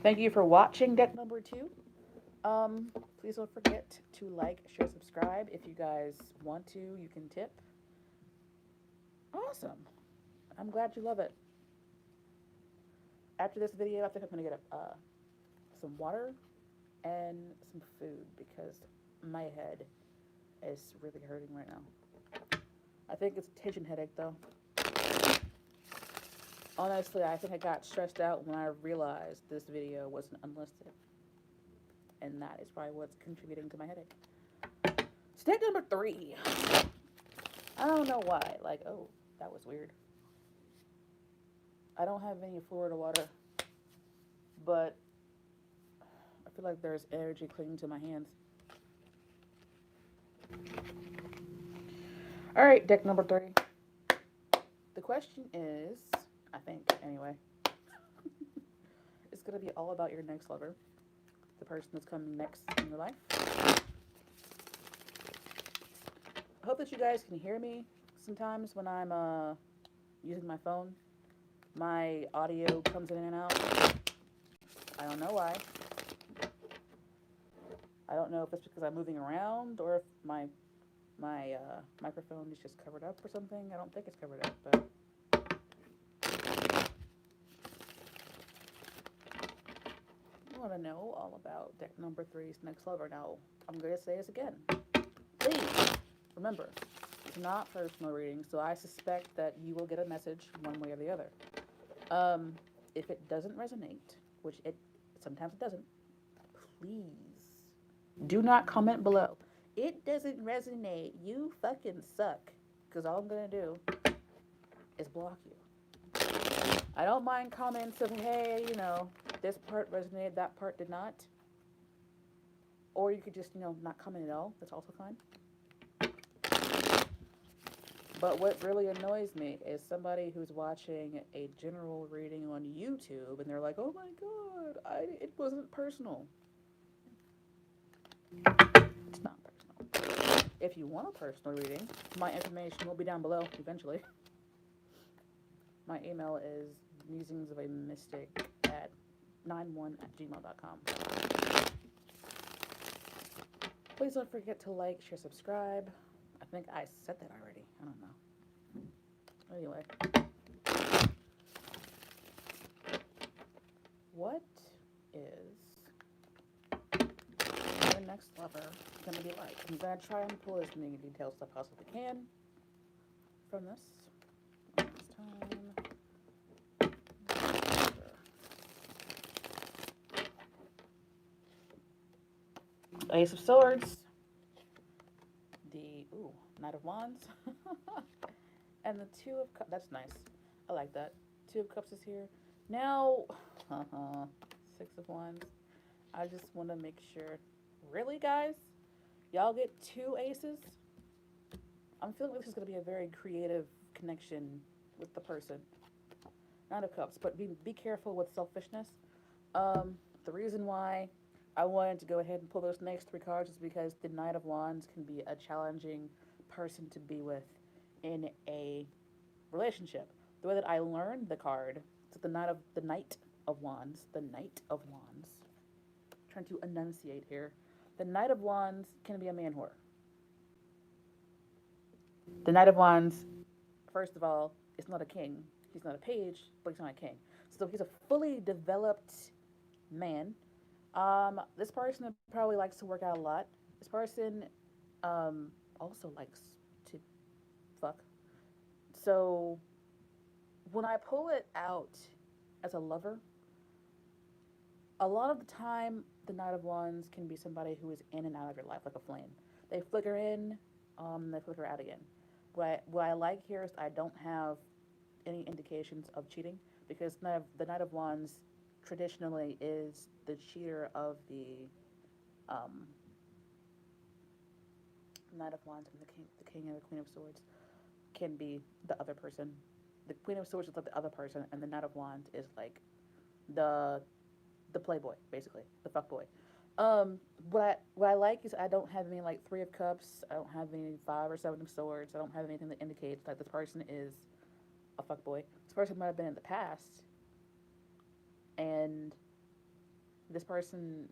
A: Thank you for watching deck number two. Please don't forget to like, share, subscribe. If you guys want to, you can tip. Awesome. I'm glad you love it. After this video, I think I'm gonna get some water and some food because my head is really hurting right now. I think it's a tension headache though. Honestly, I think I got stressed out when I realized this video wasn't unlisted. And that is probably what's contributing to my headache. Step number three. I don't know why. Like, oh, that was weird. I don't have any Florida water, but I feel like there's energy clinging to my hands. All right, deck number three. The question is, I think, anyway, it's going to be all about your next lover. the person that's coming next in your life. I hope that you guys can hear me. Sometimes when I'm using my phone, my audio comes in and out. I don't know why. I don't know if it's because I'm moving around or if my microphone is just covered up or something. I don't think it's covered up, but I want to know all about deck number 3's next lover. Now, I'm going to say this again. Please remember, it's not personal reading, so I suspect that you will get a message one way or the other. If it doesn't resonate, which it sometimes it doesn't, please do not comment below. It doesn't resonate. You fucking suck. Because all I'm going to do is block you. I don't mind comments of, hey, this part resonated, that part did not. Or you could just, not comment at all. That's also fine. But what really annoys me is somebody who's watching a general reading on YouTube and they're like, oh my god, it wasn't personal. It's not personal. If you want a personal reading, my information will be down below eventually. My email is musingsofaMystic91@gmail.com. Please don't forget to like, share, subscribe. I think I said that already. I don't know. Anyway. What is your next lover going to be like? I'm going to try and pull as many details as I possibly can from this. Last time. Ace of Swords. The Knight of Wands. And the Two of Cups. That's nice. I like that. Two of Cups is here. Now, Six of Wands. I just want to make sure. Really, guys? Y'all get 2 aces? I'm feeling like this is going to be a very creative connection with the person. Knight of Cups, but be careful with selfishness. The reason why I wanted to go ahead and pull those next 3 cards is because the Knight of Wands can be a challenging person to be with in a relationship. The way that I learned the card, it's the Knight of Wands, the Knight of Wands. I'm trying to enunciate here. The Knight of Wands can be a man whore. The Knight of Wands, first of all, is not a king. He's not a page, but he's not a king. So he's a fully developed man. This person probably likes to work out a lot. This person also likes to fuck. So when I pull it out as a lover, a lot of the time the Knight of Wands can be somebody who is in and out of your life like a flame. They flicker in, they flicker out again. What I like here is I don't have any indications of cheating because the Knight of Wands traditionally is the cheater of the Knight of Wands, and the King and the Queen of Swords can be the other person. The Queen of Swords is like the other person, and the Knight of Wands is like the playboy, basically, the fuckboy. What I like is I don't have any like 3 of Cups. I don't have any 5 or 7 of Swords. I don't have anything that indicates that this person is a fuckboy. This person might have been in the past, and this person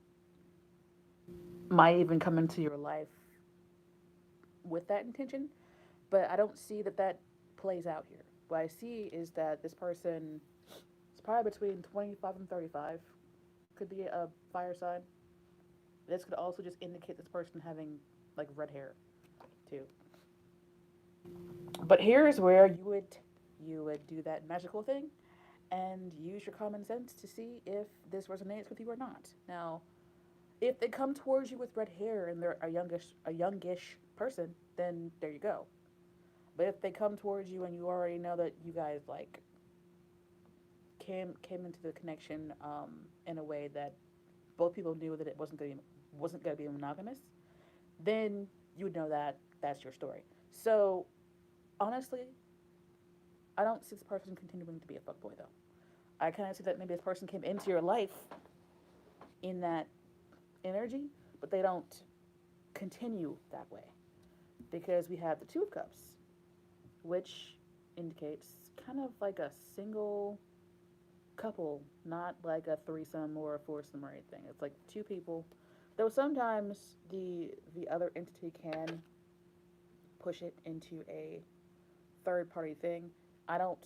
A: might even come into your life with that intention, but I don't see that plays out here. What I see is that this person is probably between 25 and 35. Could be a fire sign. This could also just indicate this person having like red hair too. But here's where you would do that magical thing and use your common sense to see if this resonates with you or not. Now, if they come towards you with red hair and they're a youngish person, then there you go. But if they come towards you and you already know that you guys like came into the connection in a way that both people knew that it wasn't going to be monogamous, then you would know that that's your story. So honestly, I don't see this person continuing to be a fuckboy though. I kind of see that maybe this person came into your life in that energy, but they don't continue that way because we have the Two of Cups, which indicates kind of like a single couple, not like a threesome or a foursome or anything. It's like two people. Though sometimes the other entity can push it into a third party thing. I don't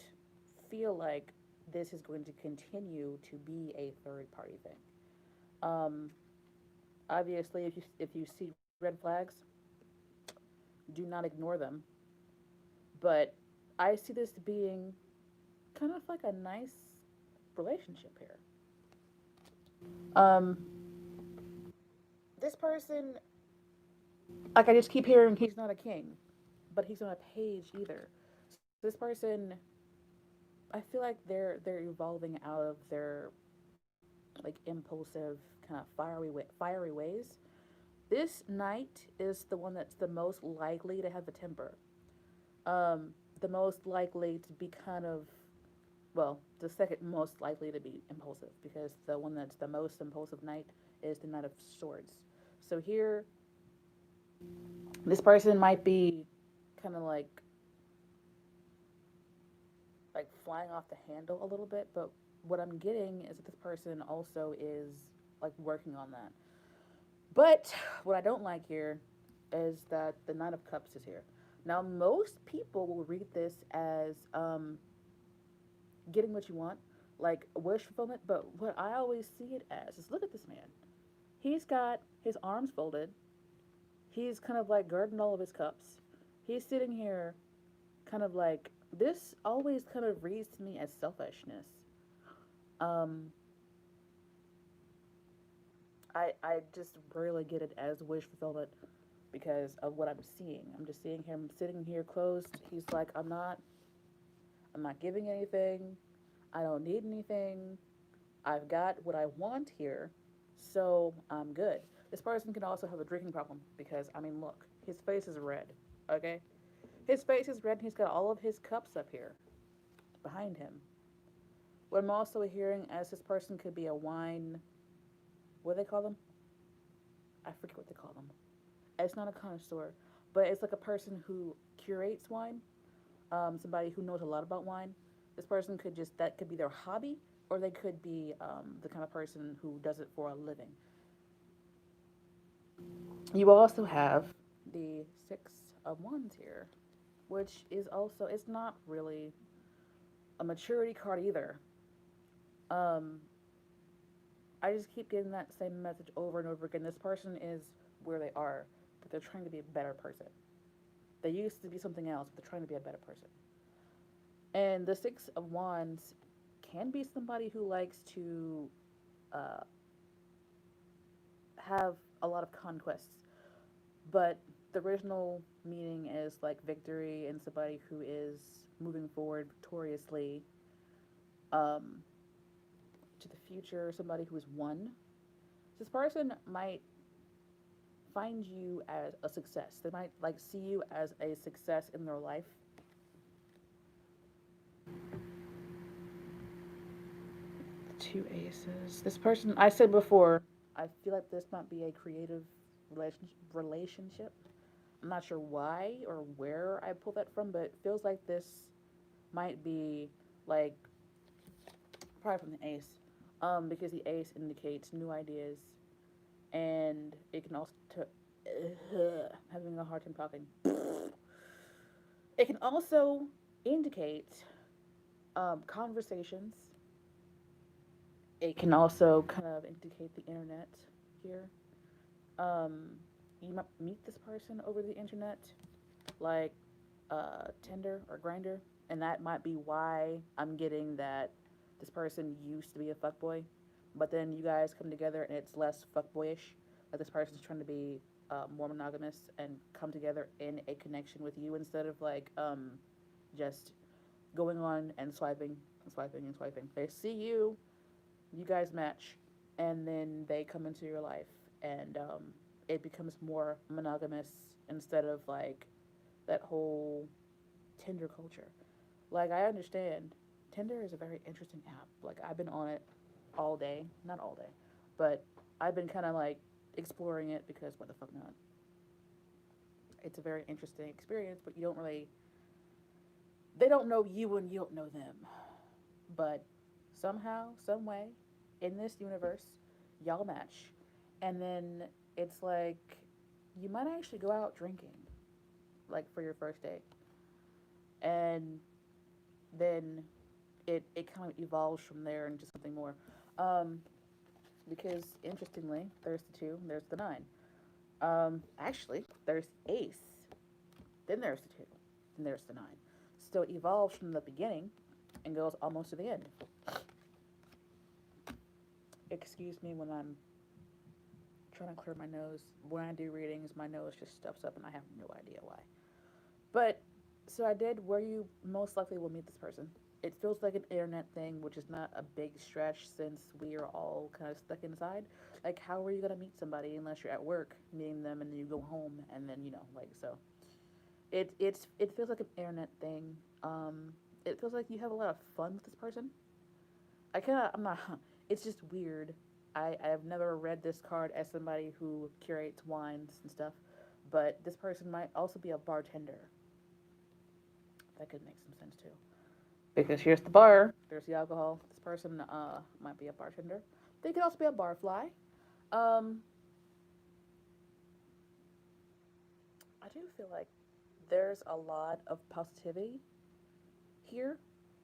A: feel like this is going to continue to be a third party thing. Um, Obviously, if you see red flags, do not ignore them. But I see this being kind of like a nice relationship here. Um, this person, like I just keep hearing, he's not a king, but he's not a page either. So this person, I feel like they're evolving out of their like impulsive kind of fiery ways. This knight is the one that's the most likely to have a temper. The most likely to be kind of, well, the second most likely to be impulsive because the one that's the most impulsive knight is the Knight of Swords. So here, this person might be kind of like flying off the handle a little bit, but what I'm getting is that this person also is like working on that. But what I don't like here is that the Nine of Cups is here. Now, most people will read this as getting what you want, like wish fulfillment. But what I always see it as is look at this man. He's got his arms folded. He's kind of like guarding all of his cups. He's sitting here, kind of like this. Always kind of reads to me as selfishness. Um, I just really get it as wish fulfillment because of what I'm seeing. I'm just seeing him sitting here closed. He's like, I'm not giving anything. I don't need anything. I've got what I want here, so I'm good. This person can also have a drinking problem because I mean, look, his face is red. Okay, his face is red, and he's got all of his cups up here behind him. What I'm also hearing as this person could be a wine. What do they call them? I forget what they call them. It's not a connoisseur, but it's like a person who curates wine. Somebody who knows a lot about wine. This person could just that could be their hobby, or they could be the kind of person who does it for a living. You also have the Six of Wands here, which is also it's not really a maturity card either. Um, I just keep getting that same message over and over again. This person is where they are, but they're trying to be a better person. They used to be something else, but they're trying to be a better person. And the Six of Wands can be somebody who likes to uh, have a lot of conquests, but the original meaning is like victory and somebody who is moving forward victoriously um, to the future, somebody who is won. This person might find you as a success. They might like see you as a success in their life. Two aces. This person, I said before, I feel like this might be a creative relationship. I'm not sure why or where I pulled that from, but it feels like this might be like probably from the ace, because the ace indicates new ideas, and it can also having a hard time talking. It can also indicate conversations. It can also kind of indicate the internet here. Um, you might meet this person over the internet, like Tinder or Grinder, and that might be why I'm getting that this person used to be a fuckboy, but then you guys come together and it's less fuckboyish. Like this person's trying to be more monogamous and come together in a connection with you instead of like just going on and swiping and swiping and swiping. They see you, you guys match, and then they come into your life, and it becomes more monogamous instead of like that whole Tinder culture. Like I understand, Tinder is a very interesting app. Like I've been on it all day, not all day, but I've been kind of like exploring it because what the fuck not? It's a very interesting experience, but you don't really, they don't know you and you don't know them. But somehow, some way, in this universe, y'all match. And then it's like, you might actually go out drinking, like for your first date. And then it kind of evolves from there into something more. Um, because interestingly, there's the two, there's the nine. Actually, there's ace, then there's the two, then there's the nine. So it evolves from the beginning and goes almost to the end. Excuse me when I'm trying to clear my nose. When I do readings, my nose just stuffs up and I have no idea why. But so I did where you most likely will meet this person. It feels like an internet thing, which is not a big stretch since we are all kind of stuck inside. Like, how are you gonna meet somebody unless you're at work meeting them and then you go home and then like so. It feels like an internet thing. It feels like you have a lot of fun with this person. I'm not. It's just weird. I've never read this card as somebody who curates wines and stuff, but this person might also be a bartender. That could make some sense too. Because here's the bar, there's the alcohol. This person might be a bartender. They could also be a barfly. Um, I do feel like there's a lot of positivity here.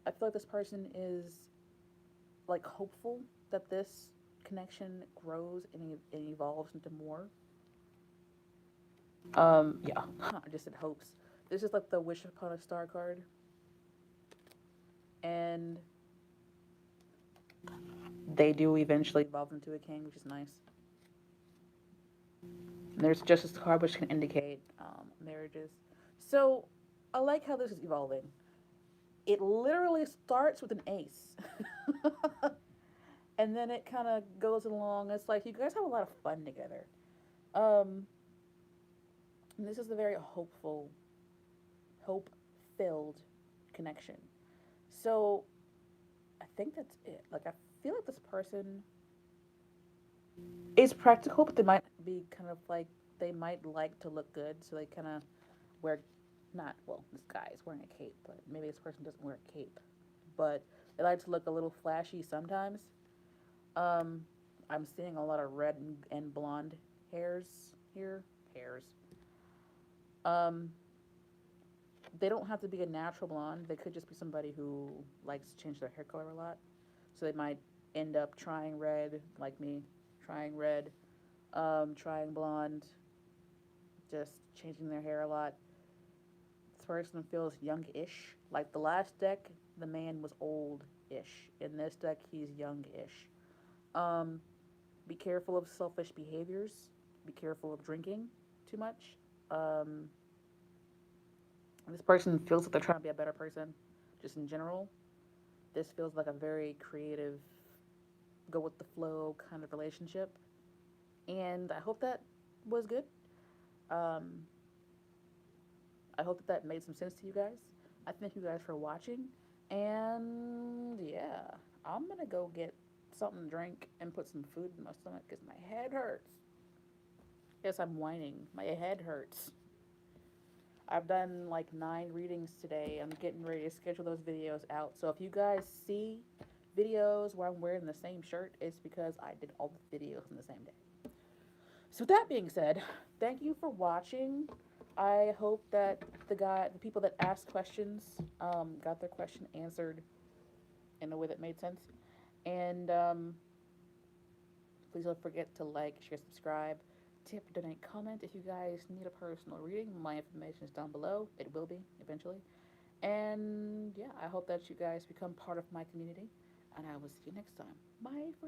A: I feel like this person is like hopeful that this connection grows and evolves into more. Yeah, I just said hopes. This is like the wish upon a star card, and they do eventually evolve into a king, which is nice. And there's Justice card, which can indicate marriages. So I like how this is evolving. It literally starts with an ace. And then it kind of goes along. It's like you guys have a lot of fun together. Um, and this is a very hopeful, hope filled connection. So I think that's it. Like, I feel like this person is practical, but they might be kind of like, they might like to look good. So they kind of wear, not, well, this guy is wearing a cape, but maybe this person doesn't wear a cape. But they like to look a little flashy sometimes. Um, I'm seeing a lot of red and blonde hairs here. Hairs. Um, they don't have to be a natural blonde. They could just be somebody who likes to change their hair color a lot. So they might end up trying red, like me, trying red, trying blonde, just changing their hair a lot. This person feels young-ish. Like the last deck, the man was old-ish. In this deck, he's young-ish. Um, be careful of selfish behaviors. Be careful of drinking too much. Um, this person feels like they're trying to be a better person, just in general. This feels like a very creative, go with the flow kind of relationship. And I hope that was good. Um, I hope that that made some sense to you guys. I thank you guys for watching. And yeah, I'm going to go get something to drink and put some food in my stomach because my head hurts. Yes, I'm whining. My head hurts. I've done like 9 readings today. I'm getting ready to schedule those videos out. So if you guys see videos where I'm wearing the same shirt, it's because I did all the videos in the same day. So with that being said, thank you for watching. I hope that the people that asked questions, got their question answered in a way that made sense. And please don't forget to like, share, subscribe, tip, donate, comment. If you guys need a personal reading, my information is down below. It will be eventually. And yeah, I hope that you guys become part of my community. And I will see you next time. Bye for now.